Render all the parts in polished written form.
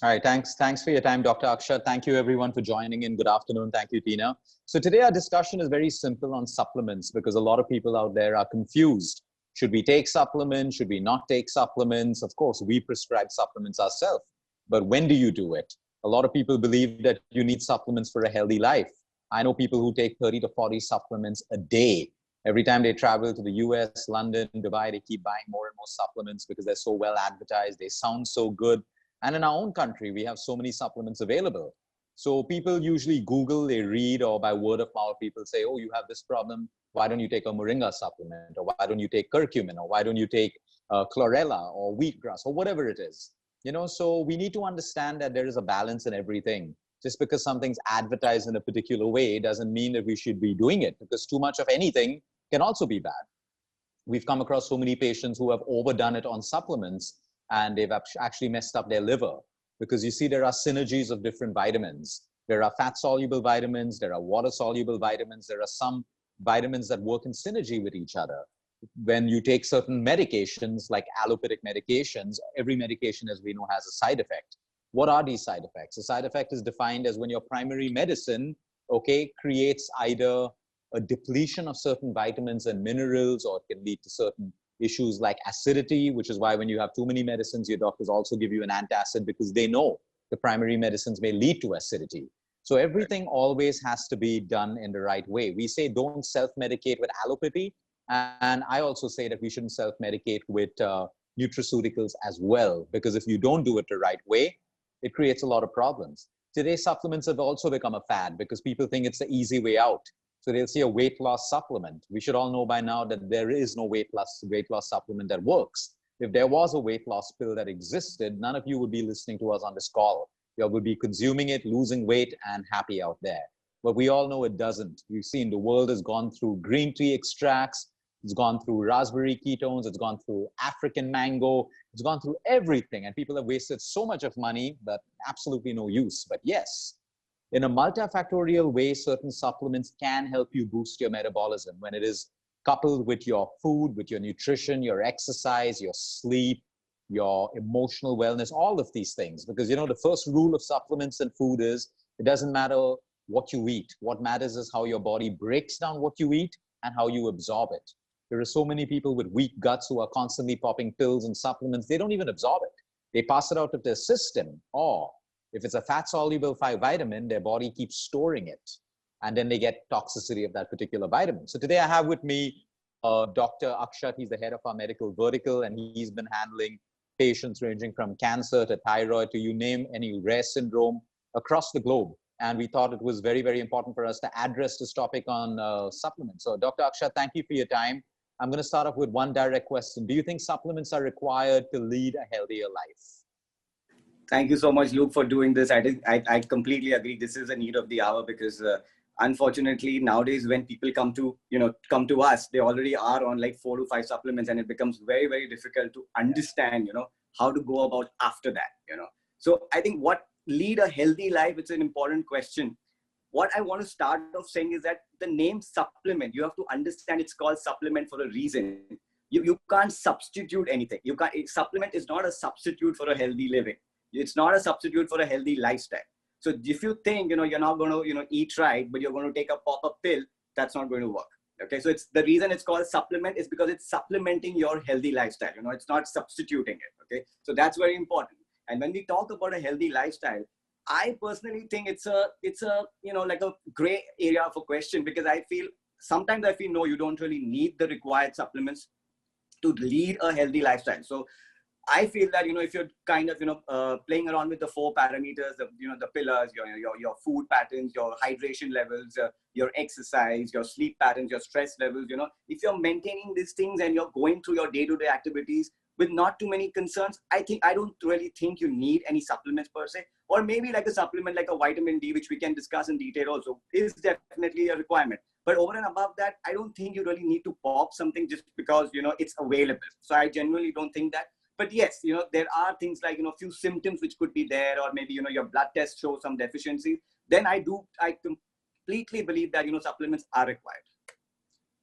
All right, thanks for your time, Dr. Akshat. Thank you everyone for joining in. Good afternoon. Thank you, Tina. So today our discussion is very simple on supplements because a lot of people out there are confused. Should we take supplements? Should we not take supplements? Of course, we prescribe supplements ourselves, but when do you do it? A lot of people believe that you need supplements for a healthy life. I know people who take 30 to 40 supplements a day. Every time they travel to the US, London, Dubai, they keep buying more and more supplements because they're so well advertised. They sound so good. And in our own country, we have so many supplements available. So people usually Google, they read, or by word of mouth, people say, oh, you have this problem. Why don't you take a moringa supplement? Or why don't you take curcumin? Or why don't you take chlorella or wheatgrass or whatever it is? You know, so we need to understand that there is a balance in everything. Just because something's advertised in a particular way doesn't mean that we should be doing it, because too much of anything can also be bad. We've come across so many patients who have overdone it on supplements and they've actually messed up their liver, because you see there are synergies of different vitamins. There are fat-soluble vitamins, there are water-soluble vitamins, there are some vitamins that work in synergy with each other. When you take certain medications like allopathic medications, every medication, as we know, has a side effect. What are these side effects? A side effect is defined as when your primary medicine, okay, creates either a depletion of certain vitamins and minerals, or it can lead to certain issues like acidity, which is why when you have too many medicines, your doctors also give you an antacid because they know the primary medicines may lead to acidity. So everything always has to be done in the right way. We say don't self-medicate with allopathy. And I also say that we shouldn't self-medicate with nutraceuticals as well, because if you don't do it the right way, it creates a lot of problems. Today, supplements have also become a fad because people think it's the easy way out. So they'll see a weight loss supplement. We should all know by now that there is no weight loss supplement that works. If there was a weight loss pill that existed, none of you would be listening to us on this call. You would be consuming it, losing weight, and happy out there. But we all know it doesn't. We've seen the world has gone through green tea extracts, it's gone through raspberry ketones, it's gone through African mango, it's gone through everything. And people have wasted so much of money, but absolutely no use. But yes, in a multifactorial way, certain supplements can help you boost your metabolism when it is coupled with your food, with your nutrition, your exercise, your sleep, your emotional wellness, all of these things. Because, you know, the first rule of supplements and food is it doesn't matter what you eat. What matters is how your body breaks down what you eat and how you absorb it. There are so many people with weak guts who are constantly popping pills and supplements. They don't even absorb it. They pass it out of their system, or if it's a fat-soluble vitamin, their body keeps storing it. And then they get toxicity of that particular vitamin. So today I have with me Dr. Akshat. He's the head of our medical vertical, and he's been handling patients ranging from cancer to thyroid to you name any rare syndrome across the globe. And we thought it was very, very important for us to address this topic on supplements. So Dr. Akshat, thank you for your time. I'm going to start off with one direct question. Do you think supplements are required to lead a healthier life? Thank you so much, Luke, for doing this. I completely agree. This is a need of the hour because unfortunately nowadays when people come to us, they already are on like 4 to 5 supplements, and it becomes very, very difficult to understand, how to go about after that, So I think what lead a healthy life, it's an important question. What I want to start off saying is that the name supplement, you have to understand it's called supplement for a reason. You can't substitute anything. Supplement is not a substitute for a healthy living. It's not a substitute for a healthy lifestyle. So if you think, you're not going to, eat right, but you're going to take a pop-up pill, that's not going to work. Okay. So it's the reason it's called supplement is because it's supplementing your healthy lifestyle. It's not substituting it. Okay. So that's very important. And when we talk about a healthy lifestyle, I personally think it's a like a gray area of a question, because sometimes I feel, no, you don't really need the required supplements to lead a healthy lifestyle. So I feel that, if you're kind of, playing around with the 4 parameters, the pillars, your food patterns, your hydration levels, your exercise, your sleep patterns, your stress levels, if you're maintaining these things and you're going through your day-to-day activities with not too many concerns, I don't really think you need any supplements per se, or maybe like a supplement like a vitamin D, which we can discuss in detail also, is definitely a requirement. But over and above that, I don't think you really need to pop something just because, it's available. So I genuinely don't think that. But yes, there are things like, a few symptoms which could be there, or maybe, your blood test shows some deficiency. Then I completely believe that, supplements are required.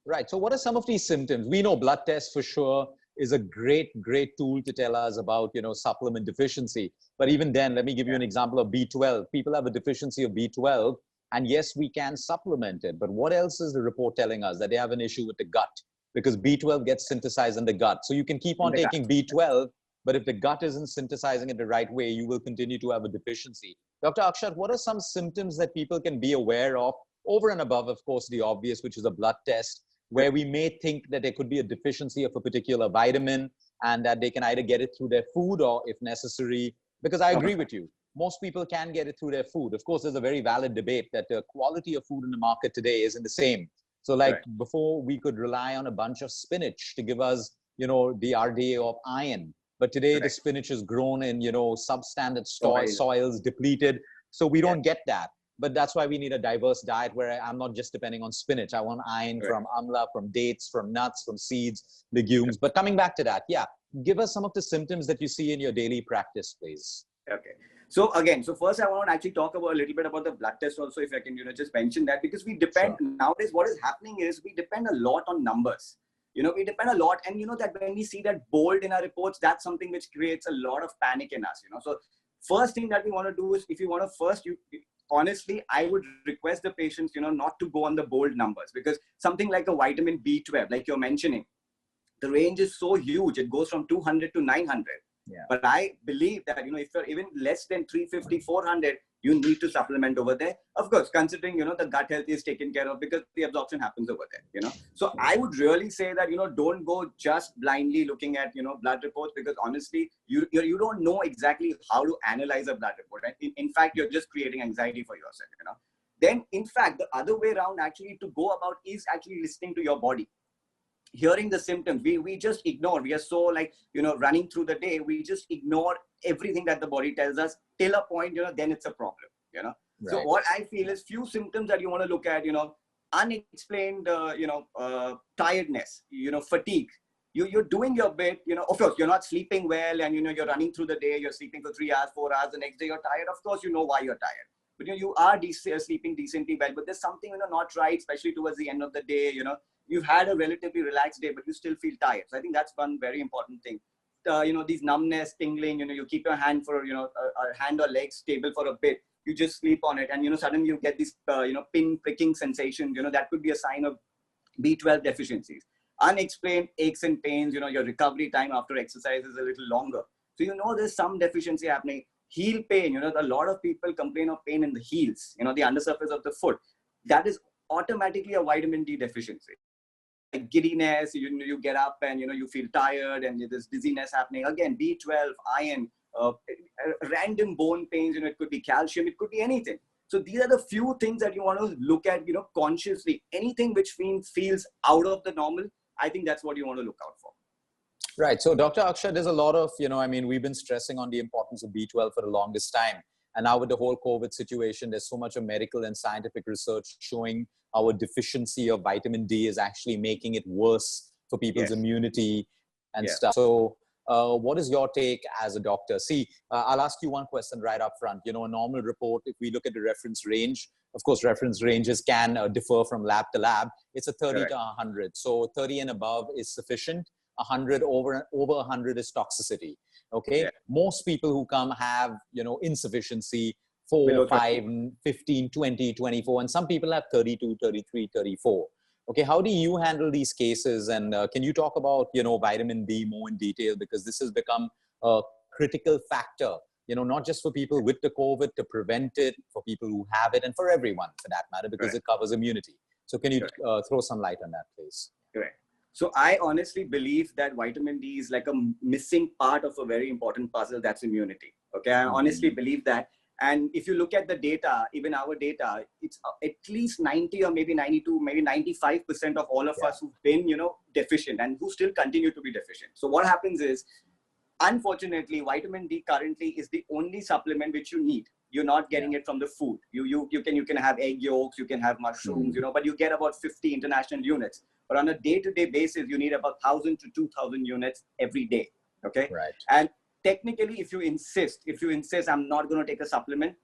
Right. So what are some of these symptoms? We know blood tests for sure. is a great, great tool to tell us about, supplement deficiency. But even then, let me give you an example of B12. People have a deficiency of B12, and yes, we can supplement it. But what else is the report telling us? That they have an issue with the gut, because B12 gets synthesized in the gut. So you can keep on taking B12, but if the gut isn't synthesizing it the right way, you will continue to have a deficiency. Dr. Akshat, what are some symptoms that people can be aware of, over and above, of course, the obvious, which is a blood test, where we may think that there could be a deficiency of a particular vitamin, and that they can either get it through their food or, if necessary, because I agree with you, most people can get it through their food. Of course, there's a very valid debate that the quality of food in the market today isn't the same. So like before, we could rely on a bunch of spinach to give us, the RDA of iron. But today the spinach is grown in, substandard soils, depleted. So we don't get that. But that's why we need a diverse diet where I'm not just depending on spinach. I want iron from amla, from dates, from nuts, from seeds, legumes. But coming back to that, give us some of the symptoms that you see in your daily practice, please. Okay. So again, first I want to actually talk about a little bit about the blood test also, if I can, just mention that, because we depend nowadays, what is happening is we depend a lot on numbers. We depend a lot, and that when we see that bold in our reports, that's something which creates a lot of panic in us. So first thing that we want to do is, if you want to first, honestly, I would request the patients, not to go on the bold numbers, because something like a vitamin B12, like you're mentioning, the range is so huge. It goes from 200 to 900. Yeah. But I believe that, if you're even less than 350, 400, you need to supplement over there. Of course, considering, the gut health is taken care of, because the absorption happens over there, So I would really say that, don't go just blindly looking at, blood reports, because honestly, you don't know exactly how to analyze a blood report. Right? In fact, you're just creating anxiety for yourself, Then, in fact, the other way around actually to go about is actually listening to your body. Hearing the symptoms, we just ignore. We are so running through the day, we just ignore everything that the body tells us till a point, then it's a problem, Right. So what I feel is few symptoms that you want to look at, unexplained, tiredness, fatigue. You're doing your bit, of course, you're not sleeping well, and, you're running through the day, you're sleeping for 3 hours, 4 hours, the next day you're tired. Of course, you know why you're tired. But, you are sleeping decently well, but there's something, not right, especially towards the end of the day, You've had a relatively relaxed day, but you still feel tired. So I think that's one very important thing. These numbness, tingling, you keep your hand for, a hand or leg stable for a bit. You just sleep on it, and, suddenly you get this, pin pricking sensation. That could be a sign of B12 deficiencies. Unexplained aches and pains, your recovery time after exercise is a little longer. So, there's some deficiency happening. Heel pain, a lot of people complain of pain in the heels, the undersurface of the foot. That is automatically a vitamin D deficiency. Like giddiness, you get up and, you feel tired, and there's dizziness happening. Again, B12, iron, random bone pains, it could be calcium, it could be anything. So these are the few things that you want to look at, consciously. Anything which feels out of the normal, I think that's what you want to look out for. Right. So Dr. Akshat, there's a lot of, we've been stressing on the importance of B12 for the longest time. And now with the whole COVID situation, there's so much of medical and scientific research showing our deficiency of vitamin D is actually making it worse for people's immunity and stuff. So what is your take as a doctor? See, I'll ask you one question right up front. A normal report, if we look at the reference range, of course, reference ranges can differ from lab to lab. It's a 30 to 100. So 30 and above is sufficient. 100 over 100 is toxicity. Okay. Most people who come have, insufficiency, 4, 5, 15, 20, 24, and some people have 32, 33, 34. Okay. How do you handle these cases? And can you talk about, vitamin D more in detail? Because this has become a critical factor, not just for people with the COVID, to prevent it, for people who have it, and for everyone for that matter, because it covers immunity. So can you throw some light on that, please? Correct. So I honestly believe that vitamin D is like a missing part of a very important puzzle, that's immunity. Okay, I honestly believe that. And if you look at the data, even our data, it's at least 90 or maybe 92, maybe 95% of all of us who've been, deficient and who still continue to be deficient. So what happens is, unfortunately, vitamin D currently is the only supplement which you need. You're not getting it from the food. You can have egg yolks, you can have mushrooms, but you get about 50 international units. But on a day-to-day basis, you need about 1,000 to 2,000 units every day. Okay. Right. And technically, if you insist, I'm not going to take a supplement,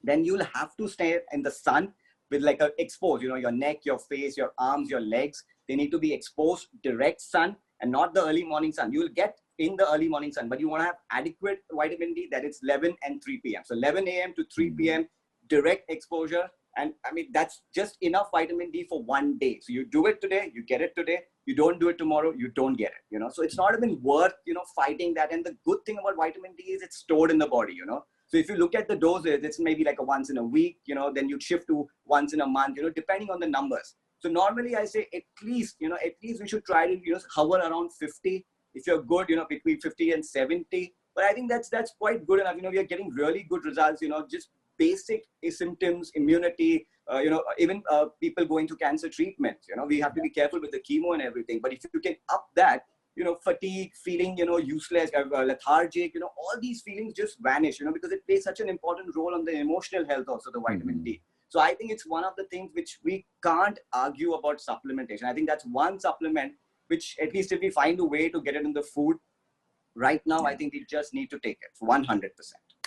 then you'll have to stay in the sun with like a exposed, your neck, your face, your arms, your legs. They need to be exposed, direct sun. and not the early morning sun. You will get in the early morning sun, but you want to have adequate vitamin D, that it's 11 and 3 p.m. So 11 a.m. to 3 p.m. direct exposure. And I mean, that's just enough vitamin D for one day. So you do it today, you get it today. You don't do it tomorrow, you don't get it, you know. So it's not even worth, you know, fighting that. And the good thing about vitamin D is it's stored in the body, you know. So if you look at the doses, it's maybe like a once in a week, you know, then you shift to once in a month, you know, depending on the numbers. So normally I say at least, you know, at least we should try to, you know, hover around 50. If you're good, you know, between 50 and 70. But I think that's quite good enough. You know, we are getting really good results, you know, just basic symptoms, immunity, you know, even people going to cancer treatments, you know, we have to be careful with the chemo and everything. But if you can up that, you know, fatigue, feeling, you know, useless, lethargic, you know, all these feelings just vanish, you know, because it plays such an important role on the emotional health also, the vitamin D. So I think it's one of the things which we can't argue about supplementation. I think that's one supplement which, at least if we find a way to get it in the food right now, I think we just need to take it 100%.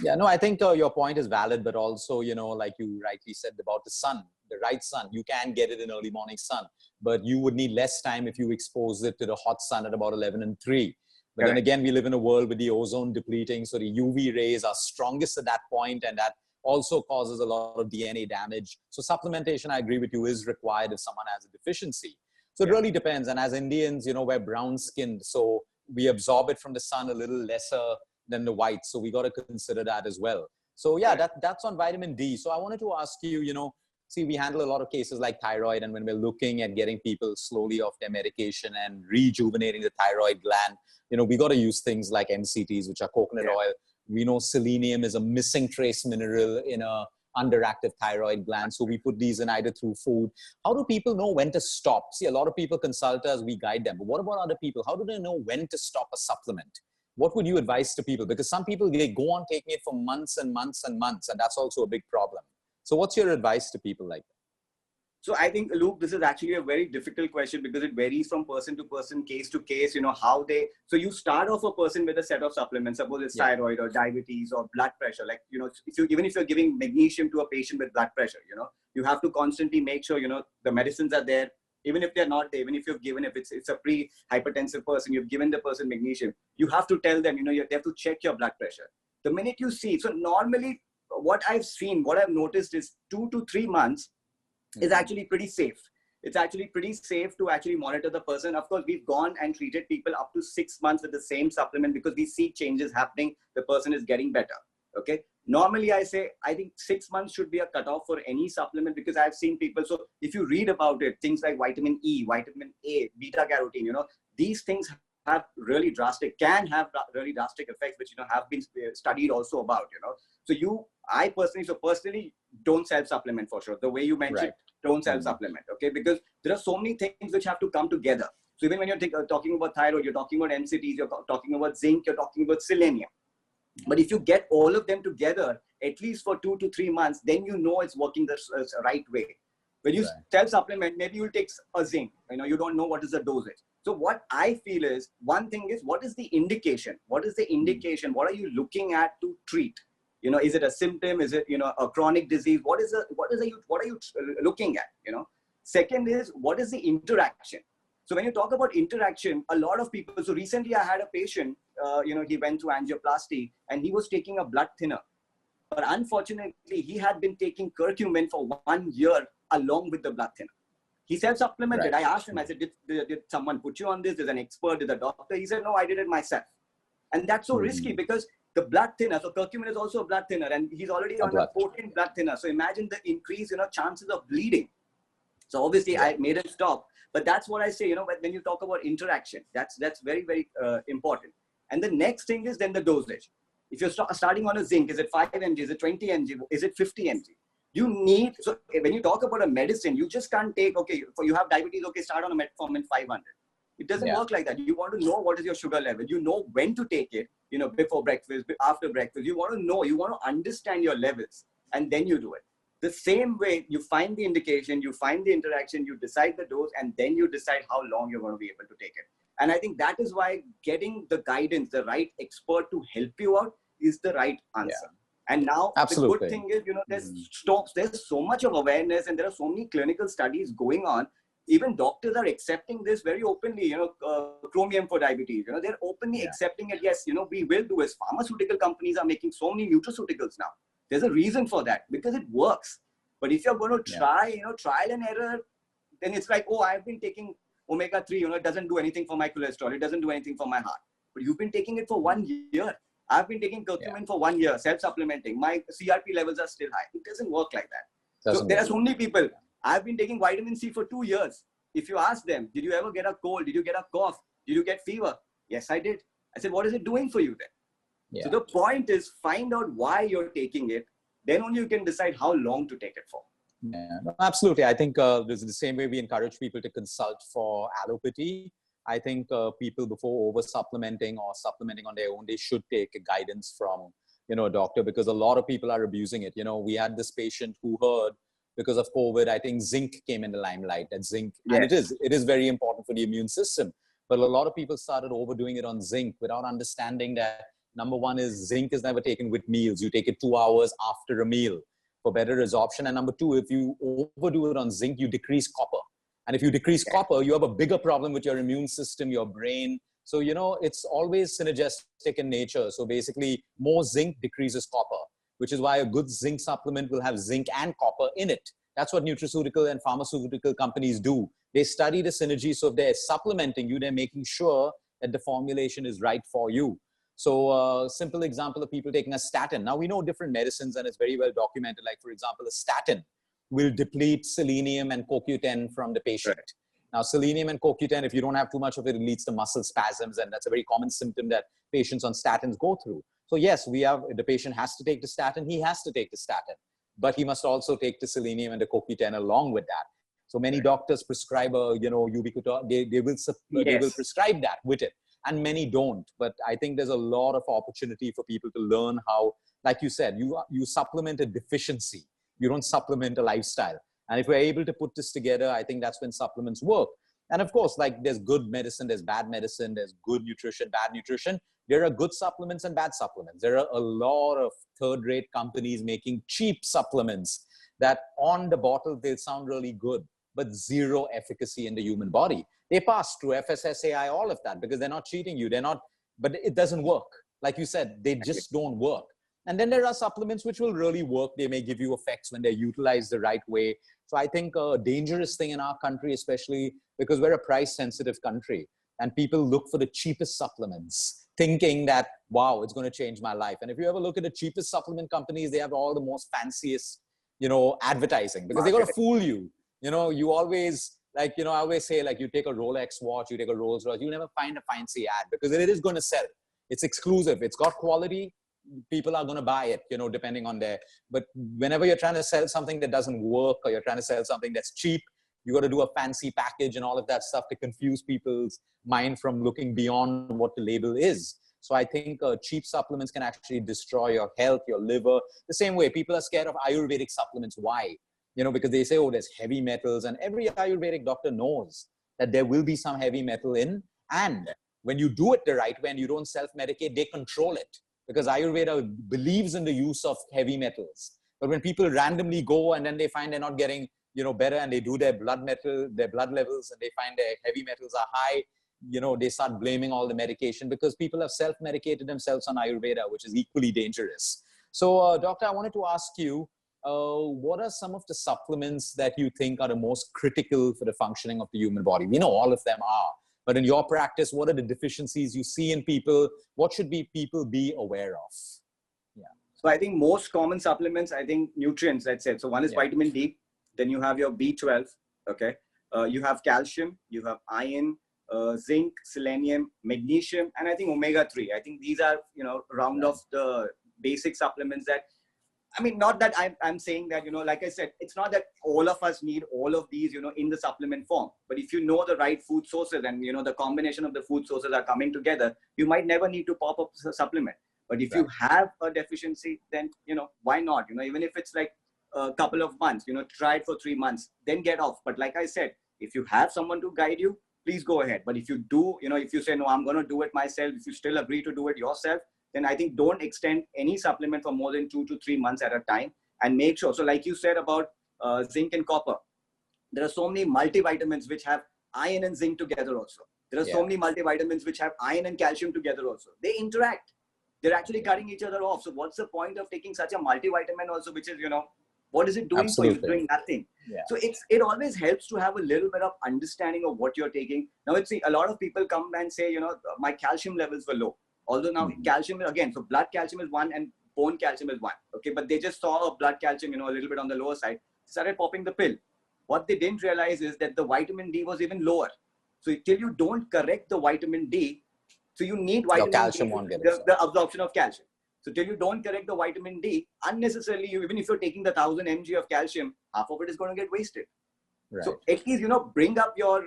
Yeah, no, I think your point is valid, but also, you know, like you rightly said about the sun, the right sun, you can get it in early morning sun, but you would need less time if you expose it to the hot sun at about 11 and 3. But Correct. Then again, we live in a world with the ozone depleting. So the UV rays are strongest at that point, and that also causes a lot of DNA damage. So supplementation, I agree with you, is required if someone has a deficiency. So it really depends. And as Indians, you know, we're brown skinned. So we absorb it from the sun a little lesser than the white. So we got to consider that as well. So yeah, that's on vitamin D. So I wanted to ask you, you know, see, we handle a lot of cases like thyroid, and when we're looking at getting people slowly off their medication and rejuvenating the thyroid gland, you know, we got to use things like MCTs, which are coconut oil. We know selenium is a missing trace mineral in a underactive thyroid gland. So we put these in either through food. How do people know when to stop? See, a lot of people consult us, we guide them. But what about other people? How do they know when to stop a supplement? What would you advise to people? Because some people, they go on taking it for months and months and months, and that's also a big problem. So what's your advice to people like that? So I think, Luke, this is actually a very difficult question because it varies from person to person, case to case, you know, how they, so you start off a person with a set of supplements, suppose it's thyroid or diabetes or blood pressure. Like, you know, even if you're giving magnesium to a patient with blood pressure, you know, you have to constantly make sure, you know, the medicines are there. Even if they're not there, even if you've given, if it's a pre-hypertensive person, you've given the person magnesium, you have to tell them, you know, they have to check your blood pressure. The minute you see, so normally what I've seen, what I've noticed is 2 to 3 months is actually pretty safe. It's actually pretty safe to actually monitor the person. Of course, we've gone and treated people up to 6 months with the same supplement because we see changes happening. The person is getting better. Okay. Normally, I say, I think 6 months should be a cutoff for any supplement because I've seen people. So if you read about it, things like vitamin E, vitamin A, beta carotene, you know, these things have really drastic, can have really drastic effects, which, you know, have been studied also about, you know. So I personally don't self-supplement for sure. The way you mentioned, don't self-supplement, okay? Because there are so many things which have to come together. So even when you're talking about thyroid, you're talking about MCTs, you're talking about zinc, you're talking about selenium. But if you get all of them together, at least for 2 to 3 months, then you know it's working the right way. When you self-supplement, maybe you'll take a zinc, you know, you don't know what is the dosage. So what I feel is, one thing is, what is the indication? What is the indication? What are you looking at to treat? You know, is it a symptom? Is it, you know, a chronic disease? What are you looking at? You know, second is, what is the interaction? So when you talk about interaction, a lot of people, so recently I had a patient, you know, he went through angioplasty and he was taking a blood thinner. But unfortunately, he had been taking curcumin for 1 year along with the blood thinner. He self-supplemented. I asked him, I said, did someone put you on this? Did an expert, did a doctor? He said, no, I did it myself. And that's so risky because the blood thinner, so curcumin is also a blood thinner, and he's already on a potent blood thinner. So imagine the increase, you know, chances of bleeding. So obviously I made him stop. But that's what I say, you know, when you talk about interaction, that's very, very important. And the next thing is then the dosage. If you're starting on a zinc, is it 5 mg? Is it 20 mg? Is it 50 mg? You need, so when you talk about a medicine, you just can't take, okay, for you have diabetes, okay, start on a metformin 500. It doesn't work like that. You want to know what is your sugar level. You know when to take it, you know, before breakfast, after breakfast. You want to know, you want to understand your levels, and then you do it. The same way, you find the indication, you find the interaction, you decide the dose, and then you decide how long you're going to be able to take it. And I think that is why getting the guidance, the right expert to help you out is the right answer. And now the good thing is, you know, there's so much of awareness and there are so many clinical studies going on. even doctors are accepting this very openly, chromium for diabetes, they're openly accepting it. Yes, we will do this. Pharmaceutical companies are making so many nutraceuticals now. There's a reason for that, because it works. But if you're going to try, trial and error, then it's like, oh, I've been taking omega-3, it doesn't do anything for my cholesterol. It doesn't do anything for my heart. But you've been taking it for 1 year. I've been taking curcumin for 1 year, self-supplementing. My CRP levels are still high. It doesn't work like that. So there are so many people. I've been taking vitamin C for 2 years. If you ask them, did you ever get a cold? Did you get a cough? Did you get fever? Yes, I did. I said, what is it doing for you then? So the point is, find out why you're taking it. Then only you can decide how long to take it for. Yeah, no, absolutely. I think this is the same way we encourage people to consult for allopathy. I think people, before over supplementing or supplementing on their own, they should take a guidance from, a doctor, because a lot of people are abusing it. We had this patient who heard, because of COVID, I think zinc came in the limelight. That zinc, and it is very important for the immune system. But a lot of people started overdoing it on zinc without understanding that, number one is zinc is never taken with meals. You take it 2 hours after a meal for better absorption. And number two, if you overdo it on zinc, you decrease copper. And if you decrease copper, you have a bigger problem with your immune system, your brain. So, it's always synergistic in nature. So basically, more zinc decreases copper, which is why a good zinc supplement will have zinc and copper in it. That's what nutraceutical and pharmaceutical companies do. They study the synergy. So if they're supplementing you, they're making sure that the formulation is right for you. So simple example of people taking a statin. Now we know different medicines, and it's very well documented. Like, for example, a statin will deplete selenium and CoQ10 from the patient. Right. Now, selenium and CoQ10, if you don't have too much of it, it leads to muscle spasms. And that's a very common symptom that patients on statins go through. So yes, the patient has to take the statin. He has to take the statin, but he must also take the selenium and the CoQ10 along with that. So many doctors prescribe ubiquitol. They will prescribe that with it. And many don't. But I think there's a lot of opportunity for people to learn how, like you said, you supplement a deficiency. You don't supplement a lifestyle. And if we're able to put this together, I think that's when supplements work. And of course, like, there's good medicine, there's bad medicine, there's good nutrition, bad nutrition. There are good supplements and bad supplements. There are a lot of third-rate companies making cheap supplements that on the bottle, they'll sound really good, but zero efficacy in the human body. They pass through FSSAI, all of that, because they're not cheating you. But it doesn't work. Like you said, they just don't work. And then there are supplements which will really work. They may give you effects when they're utilized the right way. So I think a dangerous thing in our country, especially because we're a price-sensitive country, and people look for the cheapest supplements, thinking that, wow, it's going to change my life. And if you ever look at the cheapest supplement companies, they have all the most fanciest, advertising, because they're going to fool you. You always, I always say, like, you take a Rolex watch, you take a Rolls Royce, you never find a fancy ad, because it is going to sell. It's exclusive. It's got quality. People are going to buy it, depending on but whenever you're trying to sell something that doesn't work, or you're trying to sell something that's cheap, you got to do a fancy package and all of that stuff to confuse people's mind from looking beyond what the label is. So I think cheap supplements can actually destroy your health, your liver. The same way people are scared of Ayurvedic supplements. Why? Because they say, oh, there's heavy metals, and every Ayurvedic doctor knows that there will be some heavy metal in. And when you do it the right way and you don't self-medicate, they control it, because Ayurveda believes in the use of heavy metals. But when people randomly go and then they find they're not getting, better, and they do their blood levels, and they find their heavy metals are high, they start blaming all the medication, because people have self-medicated themselves on Ayurveda, which is equally dangerous. So, doctor, I wanted to ask you, what are some of the supplements that you think are the most critical for the functioning of the human body? We know all of them are. But in your practice, what are the deficiencies you see in people? What should people be aware of? Yeah. So I think most common supplements, I think nutrients, that's it. So one is vitamin D, then you have your B12, okay? You have calcium, you have iron, zinc, selenium, magnesium, and I think omega-3. I think these are, round off the basic supplements that, not that I'm saying that, like I said, it's not that all of us need all of these, in the supplement form. But if you know the right food sources and, the combination of the food sources are coming together, you might never need to pop up a supplement. But if you have a deficiency, then, why not? Even if it's like a couple of months, try it for 3 months, then get off. But like I said, if you have someone to guide you, please go ahead. But if you do, if you say, no, I'm going to do it myself, if you still agree to do it yourself, then I think don't extend any supplement for more than 2 to 3 months at a time, and make sure. So like you said about zinc and copper, There are so many multivitamins which have iron and zinc together also. There are so many multivitamins which have iron and calcium together also. They interact. They're actually cutting each other off. So what's the point of taking such a multivitamin also, which is, what is it doing for you? It's doing nothing. So it always helps to have a little bit of understanding of what you're taking. Now, a lot of people come and say, my calcium levels were low. Although now calcium, again, so blood calcium is 1 and bone calcium is 1. Okay, but they just saw a blood calcium, a little bit on the lower side, started popping the pill. What they didn't realize is that the vitamin D was even lower. So till you don't correct the vitamin D, so you need vitamin calcium D, won't get the absorption of calcium. So till you don't correct the vitamin D, unnecessarily, even if you're taking the 1000 mg of calcium, half of it is going to get wasted. Right. So at least, bring up your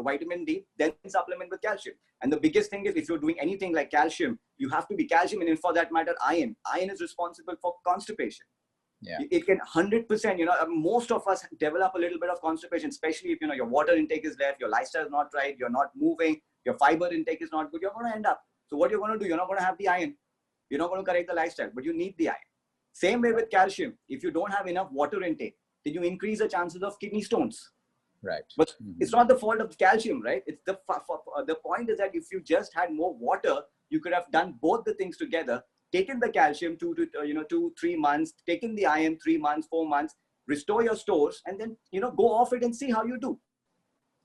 vitamin D, then supplement with calcium. And the biggest thing is, if you're doing anything like calcium, you have to be calcium, and for that matter, iron. Iron is responsible for constipation. It can 100%, most of us develop a little bit of constipation, especially if, your water intake is left, your lifestyle is not right, you're not moving, your fiber intake is not good, you're going to end up. So what you're going to do, you're not going to have the iron. You're not going to correct the lifestyle, but you need the iron. Same way with calcium. If you don't have enough water intake, then you increase the chances of kidney stones. Right. But it's not the fault of calcium, right? It's the point is that if you just had more water, you could have done both the things together. Taken the calcium 2-3 months, taken the iron 3 months, 4 months, restore your stores, and then go off it and see how you do.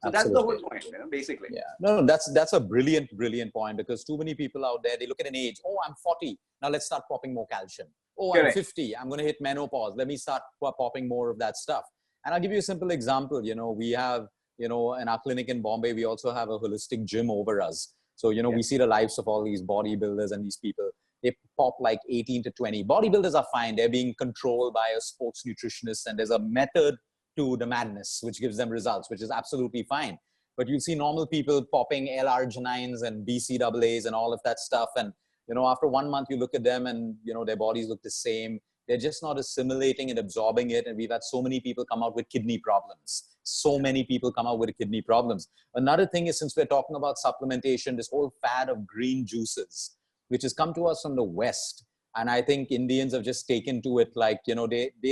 So that's the whole point, basically. No, that's a brilliant point, because too many people out there, they look at an age. Oh, I'm 40. Now let's start popping more calcium. Oh, I'm 50. I'm going to hit menopause. Let me start popping more of that stuff. And I'll give you a simple example. We have, in our clinic in Bombay, we also have a holistic gym over us. So, we see the lives of all these bodybuilders and these people. They pop like 18 to 20. Bodybuilders are fine. They're being controlled by a sports nutritionist, and there's a method to the madness, which gives them results, which is absolutely fine. But you see normal people popping L-arginines and BCAAs and all of that stuff. And, after 1 month, you look at them and, their bodies look the same. They're just not assimilating and absorbing it. And we've had so many people come out with kidney problems. So many people come out with kidney problems. Another thing is, since we're talking about supplementation, this whole fad of green juices, which has come to us from the West. And I think Indians have just taken to it like, they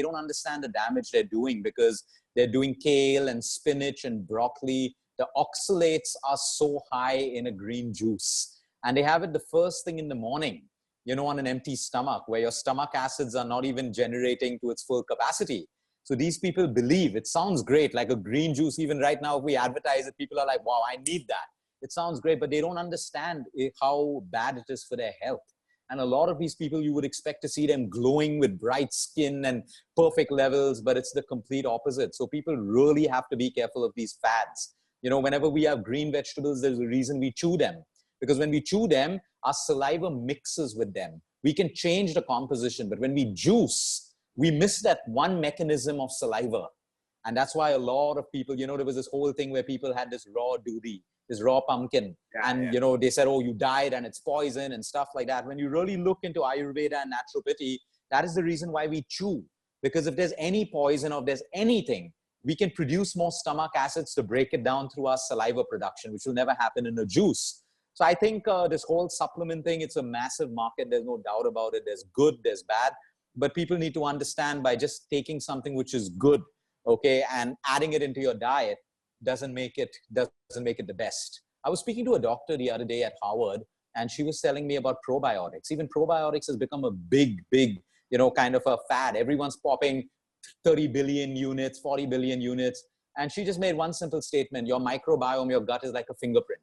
don't understand the damage they're doing, because they're doing kale and spinach and broccoli. The oxalates are so high in a green juice. And they have it the first thing in the morning, on an empty stomach, where your stomach acids are not even generating to its full capacity. So these people believe it sounds great, like a green juice. Even right now, if we advertise it, people are like, wow, I need that. It sounds great, but they don't understand how bad it is for their health. And a lot of these people, you would expect to see them glowing with bright skin and perfect levels, but it's the complete opposite. So people really have to be careful of these fads. Whenever we have green vegetables, there's a reason we chew them. Because when we chew them, our saliva mixes with them. We can change the composition, but when we juice, we miss that one mechanism of saliva. And that's why a lot of people, there was this whole thing where people had this raw doodhi, this raw pumpkin. They said, oh, you died and it's poison and stuff like that. When you really look into Ayurveda and naturopathy, that is the reason why we chew. Because if there's any poison or if there's anything, we can produce more stomach acids to break it down through our saliva production, which will never happen in a juice. So I think this whole supplement thing, it's a massive market. There's no doubt about it. There's good, there's bad. But people need to understand, by just taking something which is good, okay, and adding it into your diet doesn't make it the best. I was speaking to a doctor the other day at Harvard, and she was telling me about probiotics. Even probiotics has become a big, kind of a fad. Everyone's popping 30 billion units, 40 billion units. And she just made one simple statement: your microbiome, your gut is like a fingerprint.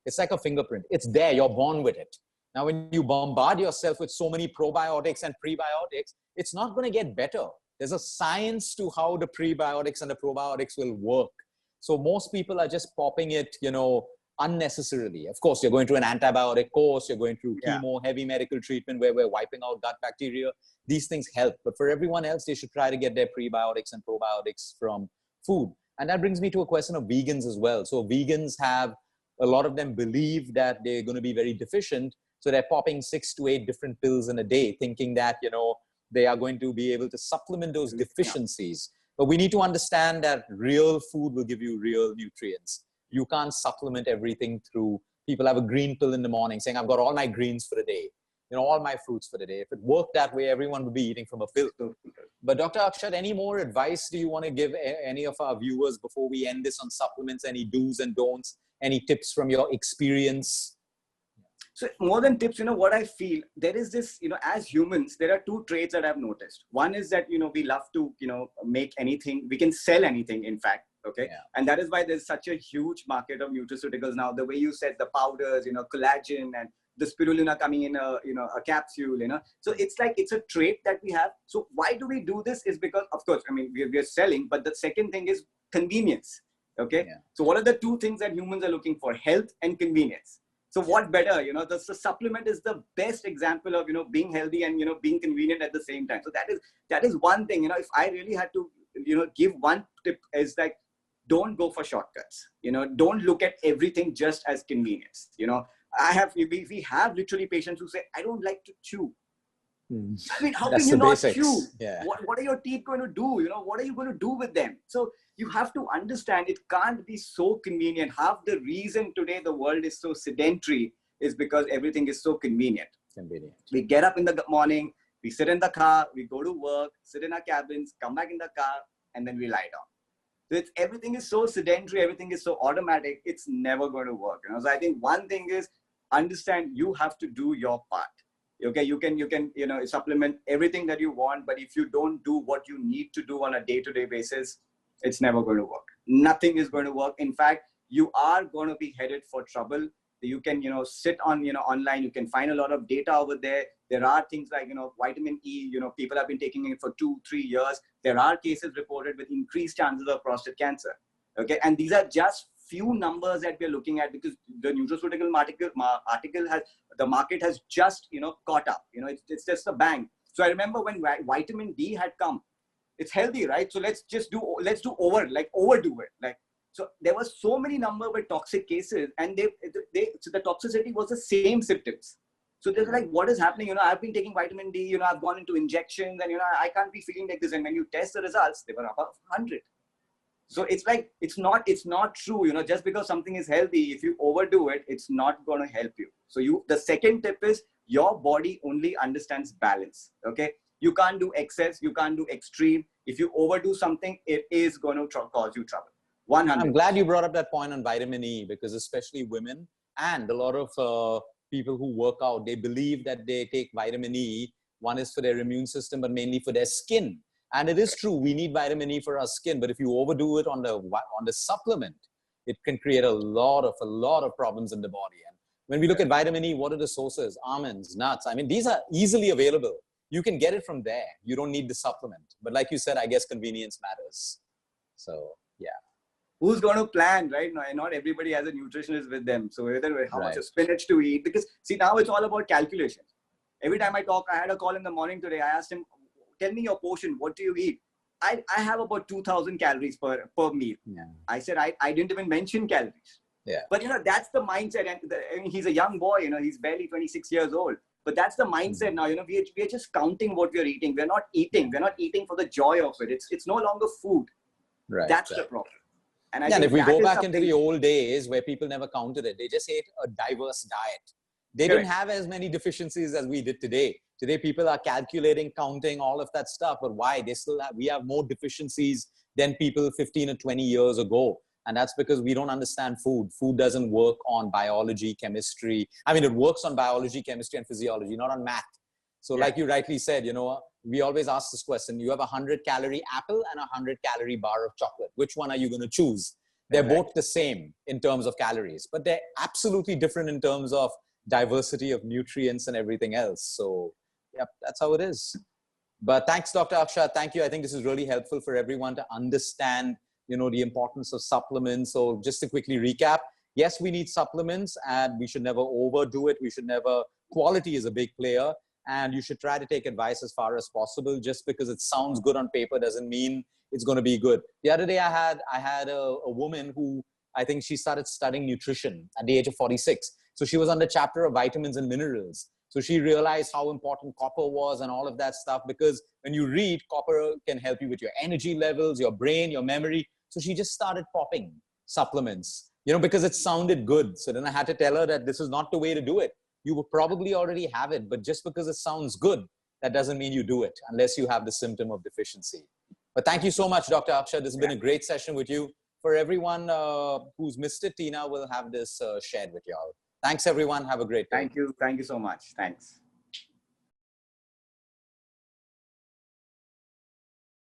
It's like a fingerprint. It's there. You're born with it. Now, when you bombard yourself with so many probiotics and prebiotics, it's not going to get better. There's a science to how the prebiotics and the probiotics will work. So most people are just popping it, unnecessarily. Of course, you're going through an antibiotic course, you're going through chemo, heavy medical treatment where we're wiping out gut bacteria. These things help. But for everyone else, they should try to get their prebiotics and probiotics from food. And that brings me to a question of vegans as well. So vegans have, a lot of them believe that they're going to be very deficient. So they're popping 6 to 8 different pills in a day, thinking that, they are going to be able to supplement those deficiencies. But we need to understand that real food will give you real nutrients. You can't supplement everything through, people have a green pill in the morning saying, I've got all my greens for the day, all my fruits for the day. If it worked that way, everyone would be eating from a pill. But Dr. Akshat, any more advice do you want to give any of our viewers before we end this on supplements? Any do's and don'ts? Any tips from your experience? So more than tips, what I feel, there is this, as humans, there are two traits that I've noticed. One is that, we love to, make anything, we can sell anything, in fact. Okay. Yeah. And that is why there's such a huge market of nutraceuticals now. The way you said, the powders, collagen and the spirulina coming in a capsule, So it's like, it's a trait that we have. So why do we do this is because, of course, I mean, we're selling, but the second thing is convenience. Okay. Yeah. So what are the two things that humans are looking for? Health and convenience. So what better, the supplement is the best example of, being healthy and, being convenient at the same time. So that is one thing, if I really had to, give one tip is like, don't go for shortcuts, don't look at everything just as convenience. We have literally patients who say, I don't like to chew. I mean, how can you not chew? Yeah. What are your teeth going to do? What are you going to do with them? So you have to understand it can't be so convenient. Half the reason today the world is so sedentary is because everything is so convenient. We get up in the morning, we sit in the car, we go to work, sit in our cabins, come back in the car, and then we lie down. So everything is so sedentary, everything is so automatic, it's never going to work. So I think one thing is understand you have to do your part. Okay, you can supplement everything that you want, but if you don't do what you need to do on a day-to-day basis, it's never going to work. Nothing is going to work. In fact, you are going to be headed for trouble. You can, sit on, online, you can find a lot of data over there. There are things like, vitamin E, people have been taking it for 2-3 years. There are cases reported with increased chances of prostate cancer. Okay, and these are just few numbers that we're looking at because the nutraceutical article has, the market has just, caught up, it's just a bang. So I remember when vitamin D had come, it's healthy, right? So let's overdo it. Like, so there were so many number with toxic cases and so the toxicity was the same symptoms. So they're like, what is happening? I've been taking vitamin D, I've gone into injections and, I can't be feeling like this. And when you test the results, they were above 100. So it's like, it's not true, just because something is healthy, if you overdo it, it's not going to help you. So the second tip is your body only understands balance. Okay. You can't do excess. You can't do extreme. If you overdo something, it is going to cause you trouble. 100%. I'm glad you brought up that point on vitamin E because especially women and a lot of people who work out, they believe that they take vitamin E. One is for their immune system, but mainly for their skin. And it is true, we need vitamin E for our skin, but if you overdo it on the supplement, it can create a lot of problems in the body. And when we look at vitamin E, what are the sources? Almonds, nuts. I mean, these are easily available. You can get it from there. You don't need the supplement. But like you said, I guess convenience matters. So, yeah. Who's going to plan, right? Not everybody has a nutritionist with them. So whether how much of spinach to eat, because see, now it's all about calculations. Every time I had a call in the morning today, I asked him, tell me your portion. What do you eat? I have about 2,000 calories per meal. Yeah. I said, I didn't even mention calories. Yeah. But, that's the mindset. And he's a young boy, he's barely 26 years old. But that's the mindset now, we're just counting what we're eating. We're not eating. We're not eating for the joy of it. It's no longer food. Right. That's the problem. And and if we go back into the old days where people never counted it, they just ate a diverse diet. They didn't have as many deficiencies as we did today. Today, people are calculating, counting, all of that stuff. But why? We have more deficiencies than people 15 or 20 years ago. And that's because we don't understand food. Food doesn't work on biology, chemistry. I mean, it works on biology, chemistry, and physiology, not on math. So like you rightly said, we always ask this question. You have a 100-calorie apple and a 100-calorie bar of chocolate. Which one are you going to choose? They're both the same in terms of calories, but they're absolutely different in terms of diversity of nutrients and everything else. So, yep, that's how it is. But thanks, Dr. Akshat. Thank you. I think this is really helpful for everyone to understand, the importance of supplements. So just to quickly recap, yes, we need supplements and we should never overdo it. Quality is a big player and you should try to take advice as far as possible. Just because it sounds good on paper doesn't mean it's going to be good. The other day I had a woman who, I think she started studying nutrition at the age of 46. So she was on the chapter of vitamins and minerals. So she realized how important copper was and all of that stuff, because when you read, copper can help you with your energy levels, your brain, your memory. So she just started popping supplements, because it sounded good. So then I had to tell her that this is not the way to do it. You would probably already have it, but just because it sounds good, that doesn't mean you do it unless you have the symptom of deficiency. But thank you so much, Dr. Akshat. This has been a great session with you. For everyone who's missed it, Tina will have this shared with you all. Thanks, everyone. Have a great day. Thank you. Thank you so much. Thanks.